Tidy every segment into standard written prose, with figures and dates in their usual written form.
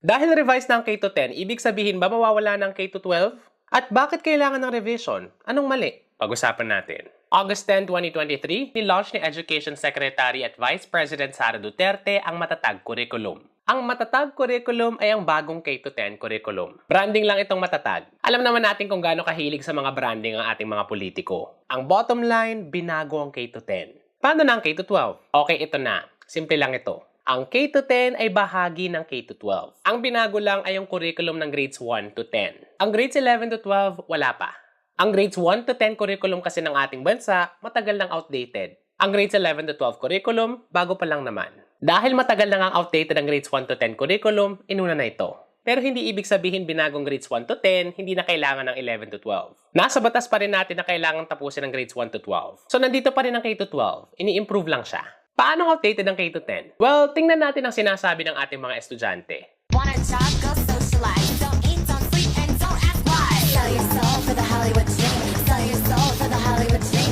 Dahil revise na ang K-10, ibig sabihin ba mawawala ng K-12? At bakit kailangan ng revision? Anong mali? Pag-usapan natin. August 10, 2023, nilaunch ni Education Secretary at Vice President Sara Duterte ang Matatag Curriculum. Ang Matatag Curriculum ay ang bagong K-10 curriculum. Branding lang itong matatag. Alam naman natin kung gaano kahilig sa mga branding ang ating mga politiko. Ang bottom line, binago ang K-10. Paano na ang K-12? Okay, ito na. Simple lang ito. Ang K-10 ay bahagi ng K-12. Ang binago lang ay yung curriculum ng grades 1 to 10. Ang grades 11 to 12, wala pa. Ang grades 1 to 10 curriculum kasi ng ating bansa, matagal nang outdated. Ang grades 11 to 12 curriculum, bago pa lang naman. Dahil matagal na nga outdated ang grades 1 to 10 curriculum, inuna na ito. Pero hindi ibig sabihin binagong grades 1 to 10, hindi na kailangan ng 11 to 12. Nasa batas pa rin natin na kailangan tapusin ang grades 1 to 12. So nandito pa rin ang K-12, ini-improve lang siya. Paano outdated ang K-10? Well, tingnan natin ang sinasabi ng ating mga estudyante. Wanna talk, go socialize. Don't eat, don't sleep, and don't ask why. Sell your soul for the Hollywood dream. Sell your soul for the Hollywood dream.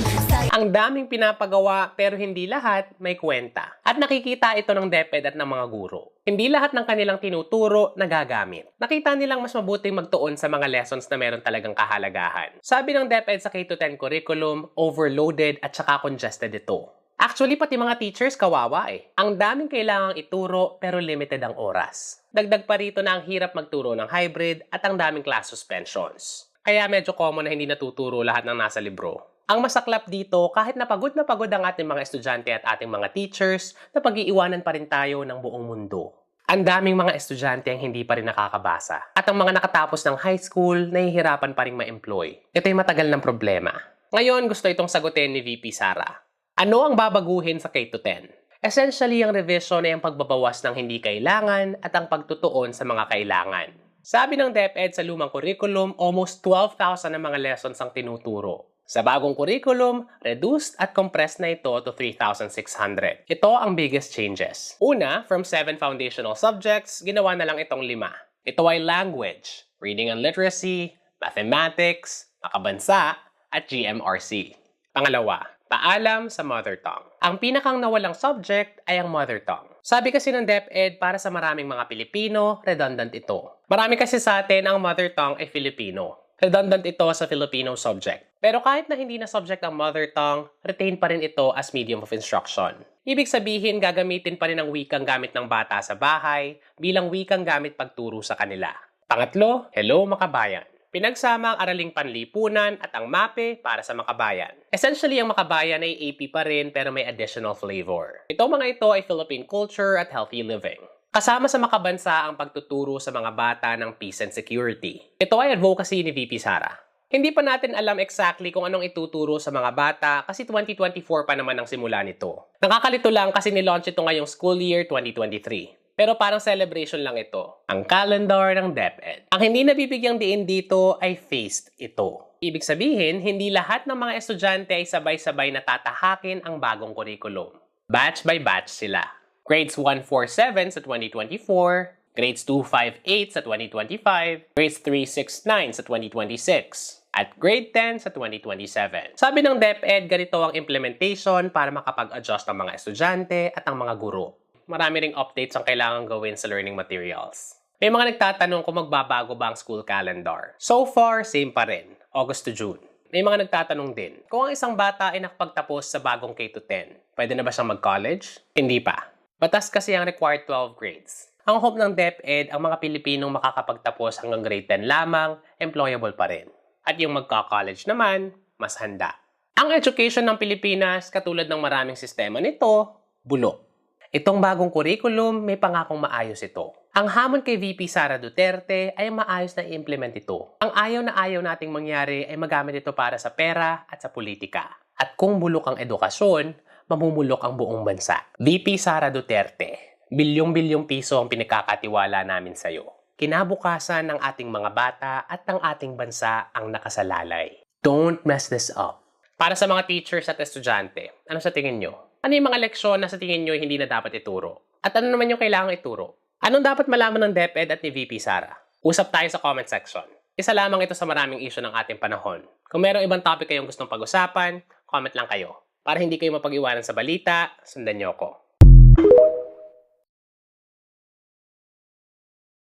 Ang daming pinapagawa pero hindi lahat may kwenta. At nakikita ito ng DepEd at ng mga guro. Hindi lahat ng kanilang tinuturo nagagamit. Nakita nilang mas mabuting magtuon sa mga lessons na meron talagang kahalagahan. Sabi ng DepEd sa K-10 curriculum, overloaded at saka congested ito. Actually, pati mga teachers kawawa eh. Ang daming kailangang ituro pero limited ang oras. Dagdag pa rito na ang hirap magturo ng hybrid at ang daming class suspensions. Kaya medyo common na hindi natuturo lahat ng nasa libro. Ang masaklap dito, kahit na pagod ang ating mga estudyante at ating mga teachers, na pag-iiwanan pa rin tayo ng buong mundo. Ang daming mga estudyante ang hindi pa rin nakakabasa. At ang mga nakatapos ng high school, nahihirapan pa rin ma-employ. Ito'y matagal ng problema. Ngayon, gusto itong sagutin ni VP Sara. Ano ang babaguhin sa K-10? Essentially, ang revision ay ang pagbabawas ng hindi kailangan at ang pagtutuon sa mga kailangan. Sabi ng DepEd sa lumang curriculum, almost 12,000 na mga lessons ang tinuturo. Sa bagong curriculum, reduced at compressed na ito to 3,600. Ito ang biggest changes. Una, from 7 foundational subjects, ginawa na lang itong 5. Ito ay language, reading and literacy, mathematics, makabansa, at GMRC. Pangalawa, paalam sa mother tongue. Ang pinakang nawalang subject ay ang mother tongue. Sabi kasi ng DepEd, para sa maraming mga Pilipino, redundant ito. Marami kasi sa atin ang mother tongue ay Filipino. Redundant ito sa Filipino subject. Pero kahit na hindi na subject ang mother tongue, retain pa rin ito as medium of instruction. Ibig sabihin, gagamitin pa rin ang wikang gamit ng bata sa bahay bilang wikang gamit pagturo sa kanila. Pangatlo, hello makabayan. Pinagsama ang araling panlipunan at ang MAPE para sa makabayan. Essentially, ang makabayan ay AP pa rin pero may additional flavor. Itong mga ito ay Philippine culture at healthy living. Kasama sa makabansa ang pagtuturo sa mga bata ng peace and security. Ito ay advocacy ni VP Sara. Hindi pa natin alam exactly kung anong ituturo sa mga bata kasi 2024 pa naman ang simula nito. Nakakalito lang kasi nilaunch ito ngayong school year 2023. Pero parang celebration lang ito. Ang calendar ng DepEd. Ang hindi nabibigyang diin dito ay phased ito. Ibig sabihin, hindi lahat ng mga estudyante ay sabay-sabay na tatahakin ang bagong curriculum. Batch by batch sila. Grades 1-4-7 sa 2024, grades 2-5-8 sa 2025, grades 3-6-9 sa 2026, at grade 10 sa 2027. Sabi ng DepEd, ganito ang implementation para makapag-adjust ang mga estudyante at ang mga guro. Marami ring updates ang kailangan gawin sa learning materials. May mga nagtatanong kung magbabago ba ang school calendar. So far, same pa rin. August to June. May mga nagtatanong din, kung ang isang bata ay nakapagtapos sa bagong K-10, pwede na ba siyang mag-college? Hindi pa. Batas kasi ang required 12 grades. Ang hope ng DepEd, ang mga Pilipinong makakapagtapos hanggang grade 10 lamang, employable pa rin. At yung magka-college naman, mas handa. Ang education ng Pilipinas, katulad ng maraming sistema nito, bulok. Itong bagong curriculum, may pangakong maayos ito. Ang hamon kay VP Sara Duterte ay maayos na i-implement ito. Ang ayaw na ayaw nating mangyari ay magamit ito para sa pera at sa politika. At kung bulok ang edukasyon, mamumulok ang buong bansa. VP Sara Duterte, bilyong-bilyong piso ang pinagkakatiwala namin sa iyo. Kinabukasan ng ating mga bata at ng ating bansa ang nakasalalay. Don't mess this up. Para sa mga teachers at estudyante, ano sa tingin nyo? Ano yung mga leksyon na sa tingin nyo hindi na dapat ituro? At ano naman yung kailangang ituro? Anong dapat malaman ng DepEd at ni VP Sara? Usap tayo sa comment section. Isa lamang ito sa maraming issue ng ating panahon. Kung merong ibang topic kayong gustong pag-usapan, comment lang kayo. Para hindi kayo mapag-iwanan sa balita, sundan nyo ako.